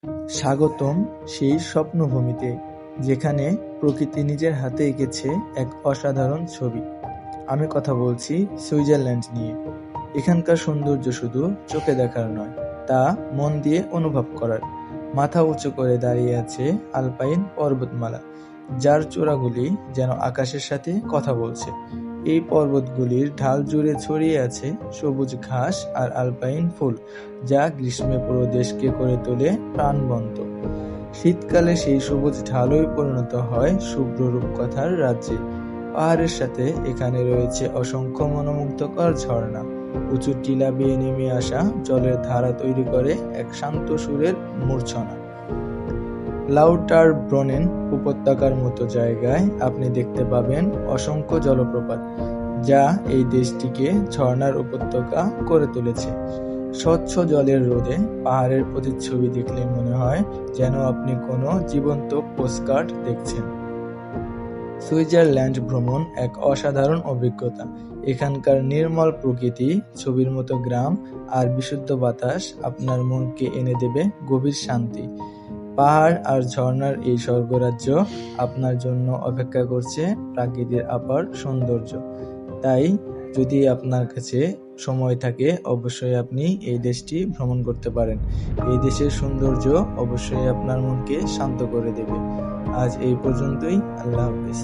স্বাগতম সেই স্বপ্নভূমিতে, যেখানে প্রকৃতি নিজের হাতে এঁকেছে এক অসাধারণ ছবি। আমি কথা বলছি সুইজারল্যান্ড নিয়ে। এখানকার সৌন্দর্য শুধু চোখে দেখার নয়, তা মন দিয়ে অনুভব করার। মাথা উঁচু করে দাঁড়িয়ে আছে আলপাইন পর্বতমালা, যার চূড়াগুলি যেন আকাশের সাথে কথা বলছে। এই পর্বতগুলির ঢাল জুড়ে ছড়িয়ে আছে সবুজ ঘাস আর আলপাইন ফুল, যা গ্রীষ্মে পুরো দেশকে করে তোলে প্রাণবন্ত। শীতকালে সেই সবুজ ঢালই পরিণত হয় শুভ্র রূপকথার রাজ্যে। পাহাড়ের সাথে এখানে রয়েছে অসংখ্য মনোমুগ্ধকর ঝর্ণা। উঁচু টিলা বেয়ে নেমে আসা জলের ধারা তৈরি করে এক শান্ত সুরের মূর্ছনা। লাউটারব্রুনেন উপত্যকার মতো জায়গায় আপনি দেখতে পাবেন অসংখ্য জলপ্রপাত, যা এই দেশটিকে ঝর্ণার উপত্যকা করে তুলেছে। স্বচ্ছ জলের রোদে পাহাড়ের প্রতিচ্ছবি দেখলে মনে হয় যেন আপনি কোনো জীবন্ত পোস্টকার্ড দেখছেন। সুইজারল্যান্ড ভ্রমণ এক অসাধারণ অভিজ্ঞতা। এখানকার নির্মল প্রকৃতি, ছবির মতো গ্রাম আর বিশুদ্ধ বাতাস আপনার মনকে এনে দেবে গভীর শান্তি। পাহাড় আর ঝর্ণার এই স্বর্গরাজ্য আপনার জন্য অপেক্ষা করছে প্রাকৃতিক আপার সৌন্দর্য। তাই যদি আপনার কাছে সময় থাকে, অবশ্যই আপনি এই দেশটি ভ্রমণ করতে পারেন। এই দেশের সৌন্দর্য অবশ্যই আপনার মনকে শান্ত করে দেবে। আজ এই পর্যন্তই। আল্লাহ হাফেজ।